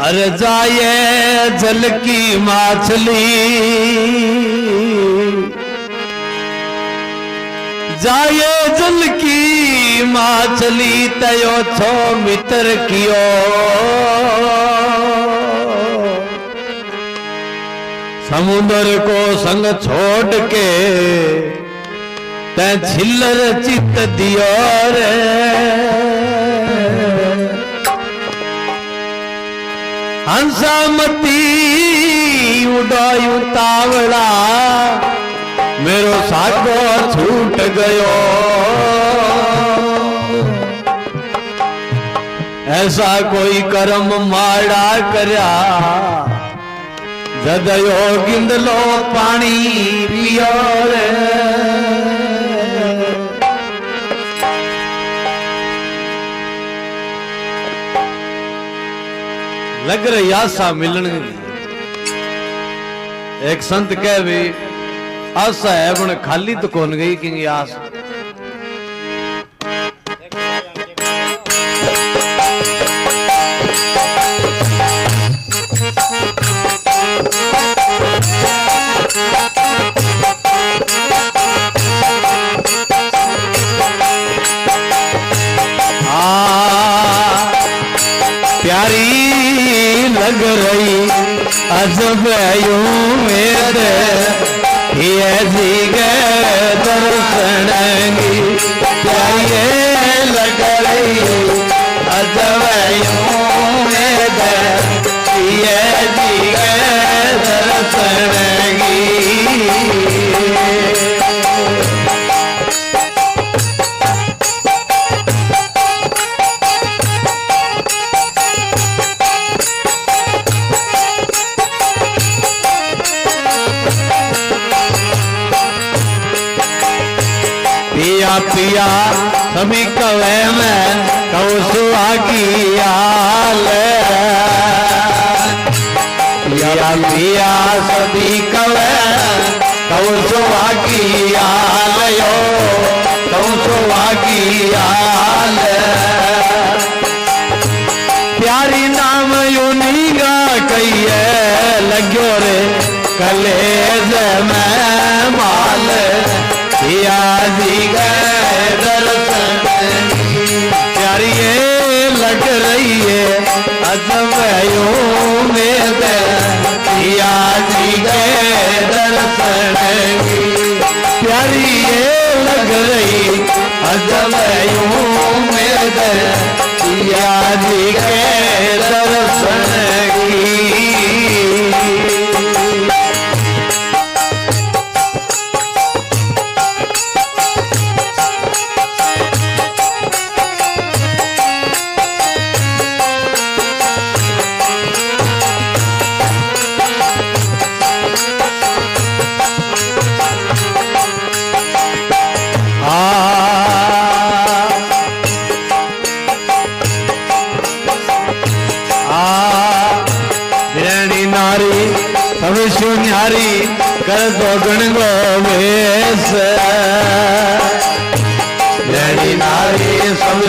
अरे जाए जल की मछली, जाए जल की मछली तयो छो मित्र कियो। समुद्र को संग छोड़ के ते छिल्लर चित दियो रे। हंसामती उड़ायू तावड़ा मेरो सागो छूट गयो। ऐसा कोई कर्म माड़ा करया जदयो गिंदलो पानी पियो रे। लग रही आशा मिलन। एक संत कह भी आशा है बन खाली तो कौन गई कि आस। प्यारी लग रही अजब यूं मेरे ये जी गए दर्शन की। प्यारी लग रही अजब यूं मेरे ये जी गए दर्शन की। पिया पिया सभी कवे में कहूँ सुहागी आल। पिया पिया सभी कवे कहूँ सुहागी आल यो, कहूँ सुहागी आल। प्यारी नाम यूनिगा कहिए लग्यो रे कलेज में माल। पिया जी गए दर्शन प्यारी लग रही है अजब यूं में। पिया जी गए दर्शन प्यारी लग रही अजब यूं में। पिया जी गए दर्शन की। न्यारी कर दो गण गो वेश। नारी सब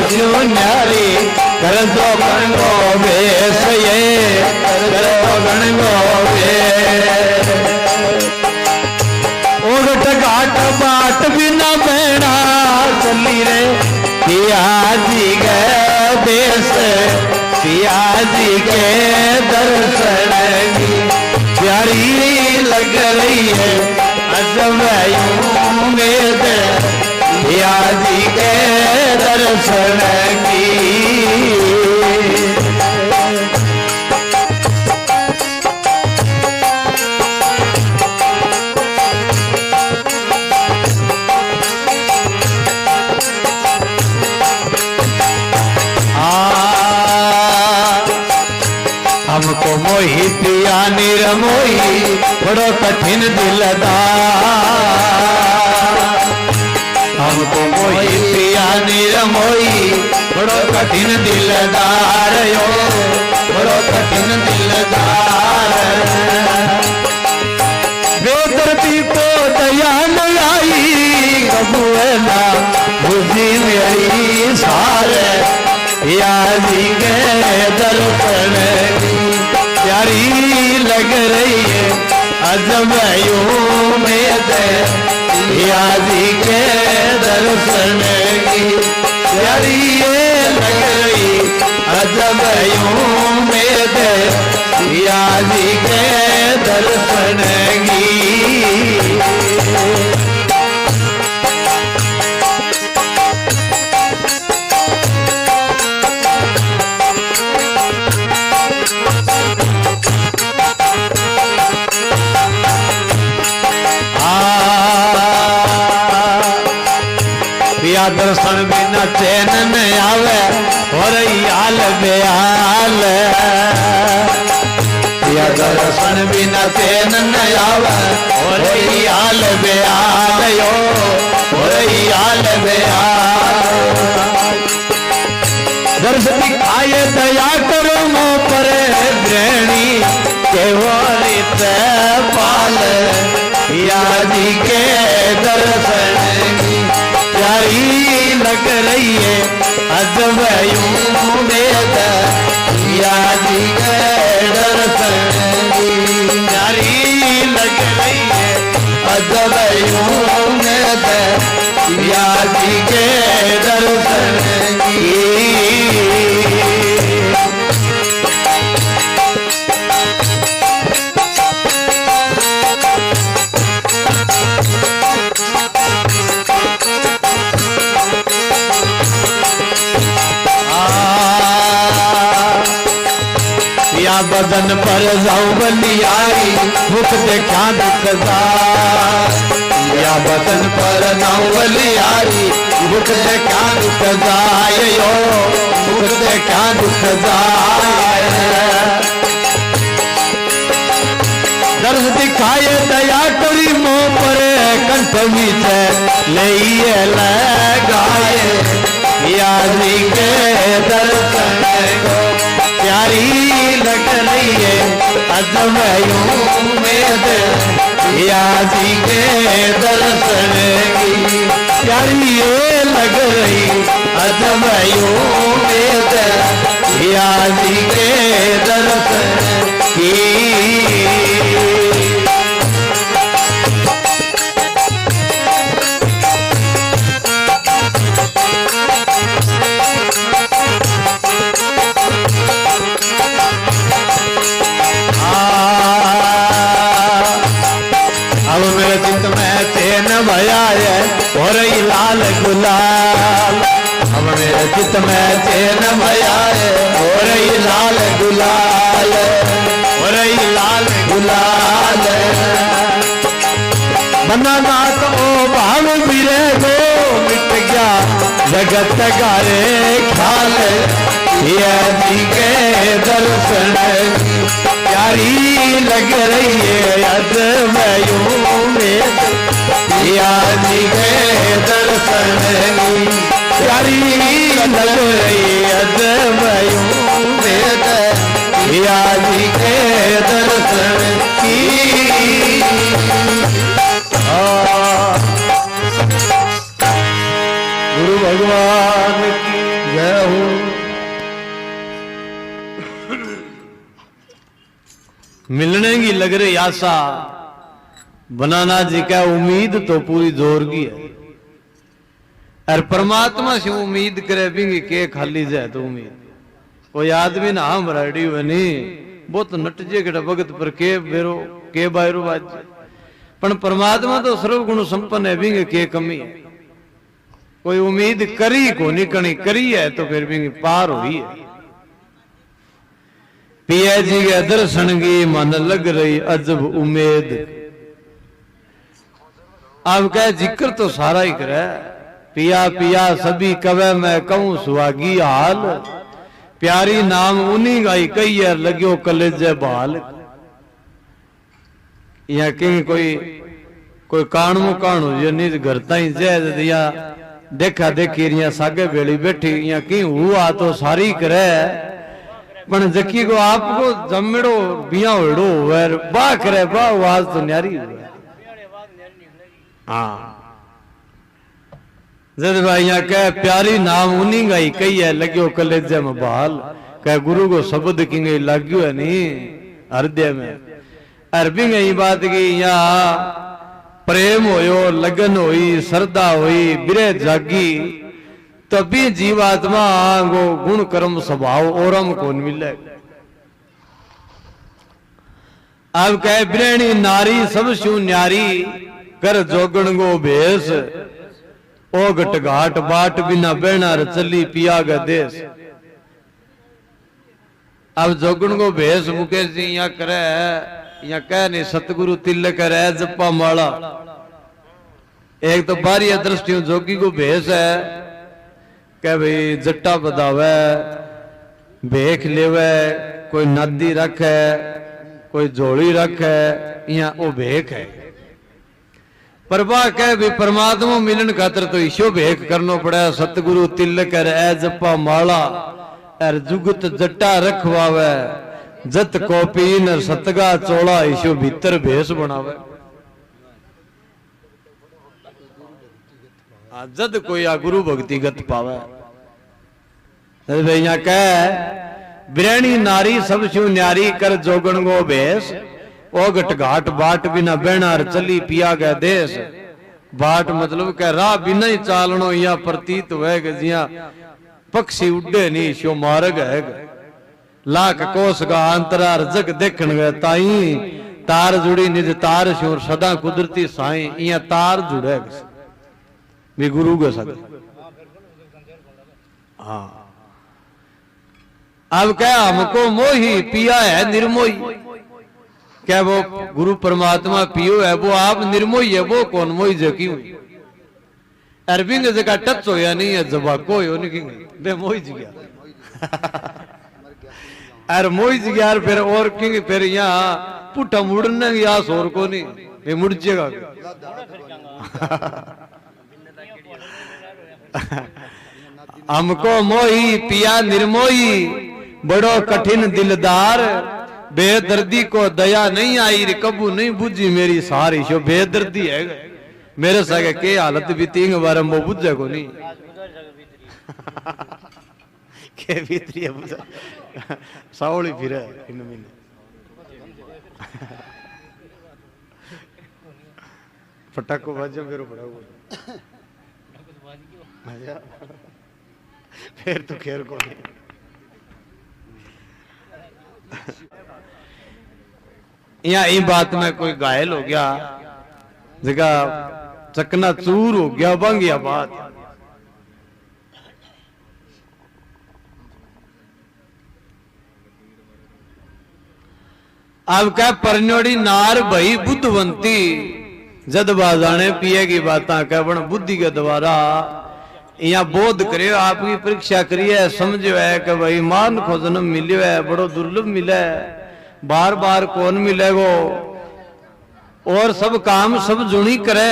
न्यारी कर दो गण गो वेश। ये कर दो गण गो वेश। उगट घाट बाट बिना बहना चली रे पिया जी गए देश। पिया जी के दर्शन की प्यारी लग रही है अजब यूं में। पिया जी के दर्शन की। हमको मोही पिया निरमोही बड़ो कठिन दिलदार। हमको मोही पिया निरमोही बड़ो कठिन दिलदार यो, बड़ो कठिन दिलदार। बेदर्दी को दया न आई कबूए ना बुझी मेरी सारे। पिया जी के दर्शन की प्यारी लग रही है अजब उम्मीद पिया जी के दर्शन की। प्यारी ये लग रही अजब उम्मीद पिया जी के दर्शन की। दर्शन बिना चैन न आवे हो रही हाल बेहाल। या दर्शन बिना चैन न आवे हो रही हाल बेहाल यो हो रही हाल बेहाल। दर्श दिखाए दया करो मो पर ग्रहणी केवो रित पाल या जी के दर्शन की। प्यारी लग रही है अजब उम्मीद पिया जी के दर्शन की। प्यारी लग रही है अजब उम्मीद पिया जी के दर्शन की। बदन पर जाऊं बलियारी मुख देखा दुखदा। या बदन पर जाऊं बलियारी मुख देखा दुखदा यो मुख देखा दुखदा। दर्द दिखाए दया करी मोह पर कंठ बीच लइए लगाए या जी के दर्शन को। प्यारी लग रही है अजब उम्मीद पिया जी के दर्शन की। प्यारी ये लग रही अजब उम्मीद पिया जी के दर्शन की। हो रही लाल गुलाल अब मेरे चित में चैन भया है। हो रही लाल गुलाल हो रही लाल गुलाल। बनाना तो भाव बिरे गो मिट गया जगत गारे ख्याल पिया जी के दर्शन। प्यारी लग रही है अजब उम्मीद पिया जी के दर्शन की। प्यारी लग रही अजब उम्मीद पिया जी के दर्शन की। गुरु भगवान की जय हो। मिलने की लग रही आशा बनाना जी का उम्मीद तो पूरी जोर की है। और परमात्मा से उम्मीद करे भी के खाली जाए तो उम्मीद कोई आदमी ना हम रेडी हुए नहीं बहुत नटजे के भगत पर के बेरो के बायरो बाज। पण परमात्मा तो सर्वगुण संपन्न है भी के कमी है। कोई उम्मीद करी को निकणी करी है तो फिर भी पार हुई है। पिया जी के दर्शन की मन लग रही अजब उम्मीद। अब कह जिक्र तो सारा ही करे पिया पिया सभी कवे मैं कहूं सुहागी हाल। प्यारी नाम उन्हीं गाई कही है लग्यो कलेजे बाल। या कहीं कोई कानमो कानो ये नहीं घर ताई जय दिया देखा देखी रिया सागे बेली बैठी या की हुआ तो सारी करे। पण जकी को आपको जमड़ो बिया होड़ो वर बा करे बा आवाज तो न्यारी हाँ जद भाई यहाँ कह प्यारी नाम उन्हीं गाई कही है लग्यो कलेजे में बहाल। कह गुरु को शब्द की गई लाग्यो है नहीं हृदय में। अरबी में ही बात की यहाँ प्रेम होयो, लगन होई, श्रद्धा होई, बिरह जागी, तभी जीवात्मा गो गुण कर्म स्वभाव औरम कौन मिले। अब कह बिरहणी नारी सब शू न्यारी, कर जोगण गो भेष, ओ घट घाट बाट बिना बहना र चली पिया ग देश। अब जोगण गो भेष मुकेश जी यहाँ करे, यहाँ कह नहीं सतगुरु तिलक है जप्पा माला। एक तो बारी दृष्टि जोगी को भेष है कह भाई जट्टा बदावे, भेख लेवे, कोई नदी रखे, कोई झोली रखे, यहाँ वो भेख है। पर बा कह भी परमात्मा मिलन खातर तो ईशो भेख करनो पड़ा। सतगुरु तिलक है जप्पा माला, अर जुगत जट्टा रखवावे, जत कोपीन सतगा चोला, ईशो भीतर भेष बनावे। जद कोई आ गुरु भक्ति गत पावे। यहाँ कह बिरहणी नारी सब शू न्यारी, कर जोगण गो भेष, ओ घट घाट बाट बिना बहना र चली पिया गए देश। बाट मतलब कह राह बिना ही चालनो या प्रतीत होएगा जिया पक्षी उड्डे नहीं, शो मार्ग है। लाख कोस का अंतरार जग देखण गए ताई, तार जुड़ी निज तार शोर सदा कुदरती साई, इया तार जुड़े भी गुरु के साथ। हाँ अब क्या हमको मोही पिया है निर्मोही, क्या वो गुरु परमात्मा पियो है, वो आप निर्मोही है, वो कौन मोही जो क्यों। अरबी ने जगह टच हो या नहीं है जबाको हो नहीं बे मोही जी गया अरे मोही जी गया फिर और किंग फिर यहाँ पुट्ठा मुड़ने की आस और को नहीं ये मुड़ जाएगा हमको मोही पिया निर्मोही, बड़ो कठिन दिलदार, बेदर्दी को दया नहीं आई रे, कबू नहीं बुझी मेरी सारी। शो बेदर्दी है मेरे सगे के हालत भी तीन बार वो बुझे को नहीं के भीतरी बुझा सावली फिर इन महीने फटाको बाजो मेरे बड़ा हुआ फिर तो खैर को नहीं। यहाँ ये बात में कोई घायल हो गया, जगह चकना चूर हो गया, बन गया बात। अब क्या परनोड़ी नार भई बुद्धवंती, जद बाजाने पिएगी बातें कह बन बुद्धि के द्वारा। यहाँ बोध करियो, आपकी परीक्षा करिए, समझो है कि भाई मान को जन्म मिलो है, बड़ो दुर्लभ मिले, बार बार कौन मिलेगो, और सब काम सब जुनी करे,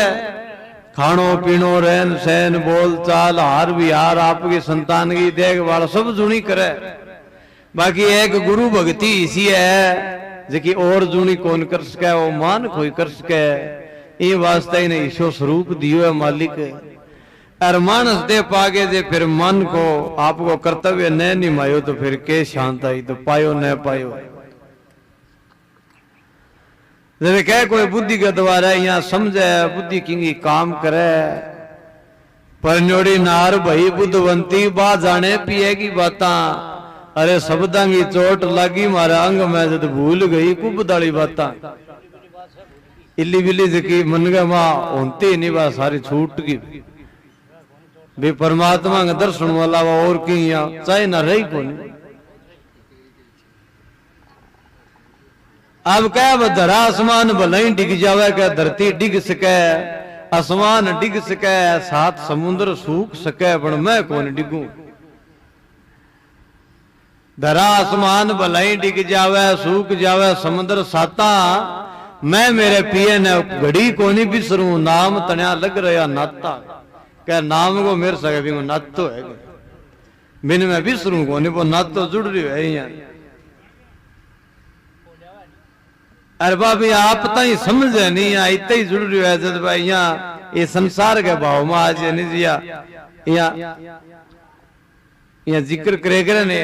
खानो पीनो रहन सहन बोल चाल हार विहार आपकी संतान की देखभाल सब जुनी करे। बाकी एक गुरु भक्ति इसी है जी और जुनी कौन कर सके, वो मान कोई कर सके। ये वास्ते ने ईशो स्वरूप दियो है मालिक, और मानस दे पागे जे फिर मन को आपको कर्तव्य न निभायो तो फिर के शांत आई, तो पायो न पायो। जब कह कोई बुद्धि के द्वारा यहाँ समझे, बुद्धि किंगी काम करे। परनोड़ी नार भई बुद्धवंती, बा जाने पिएगी बाता, अरे शब्दां की चोट लगी मारा अंग में जद भूल गई कुबदाली बाता। इल्ली बिल्ली जकी मन गए मां होती नहीं, बा सारी छूट की भी परमात्मा का दर्शन वाला और की यहाँ चाहे ना रही को नहीं। अब क्या धरा आसमान भले ही डिग जावे, क्या धरती डिग सके, आसमान डिग सके, सात समुद्र सूख सके, पर मैं कौन डिगू। धरा आसमान भले ही डिग जावे सूख जावे समुद्र साता, मैं मेरे पिए ने घड़ी को नहीं बिसरू, नाम तनिया लग रहा नाता। क्या नाम को मेरे सके भी नात तो है, बिन मैं बिसरू को नहीं, वो नात तो जुड़ रही है यहाँ। अरे बाबी आप तई समझे नहीं, इतना ही जुड़ रही है जब भाई यहाँ ये संसार के भाव में आज नहीं जिया यहाँ यहाँ जिक्र करे करे ने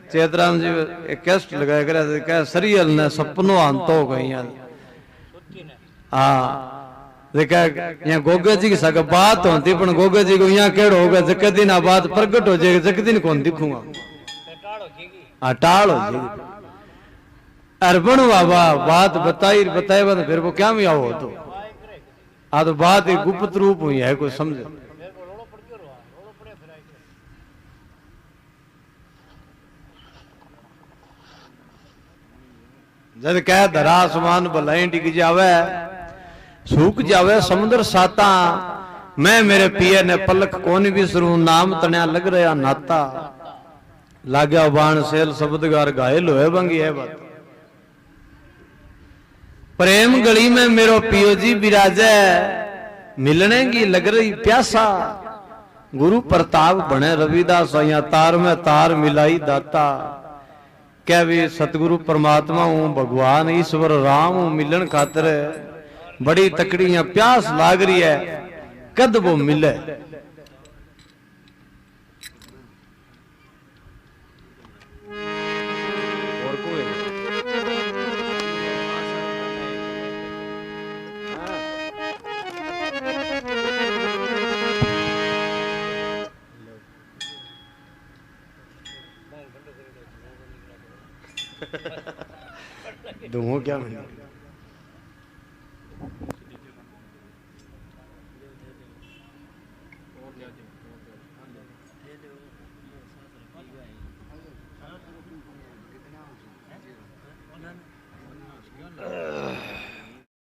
चेतराम जी एक कैस्ट लगाया करे क्या सरियल ने सपनों आंतो गई हाँ देखा यहाँ गोगा जी की सक बात होती पर गोगा जी को यहाँ केड़ होगा जक दिन बात प्रकट हो जाएगा जक दिन कौन दिखूंगा हाँ टाल हो जाएगी अर्पण बाबा बात बताई बताए बात फिर वो क्या में आओ तो आ तो बात एक गुप्त रूप हुई है कोई समझे जद कह धरा आसमान भलाई डिग जावे सूख जावे समुद्र साता मैं मेरे पिए ने पलक कौन बिसरू नाम तनिया लग रहा नाता लाग्या बाण सेल शब्दगार घायल होए बंगी है बात प्रेम गली में मेरो पियो जी विराजे मिलने की लग रही प्यासा गुरु प्रताप बने रविदास या तार में तार मिलाई दाता क्या भी सतगुरु परमात्मा हूं भगवान ईश्वर राम हूं मिलन खातर बड़ी तकड़ी या प्यास लाग रही है कद वो मिले दूंगा क्या मैंने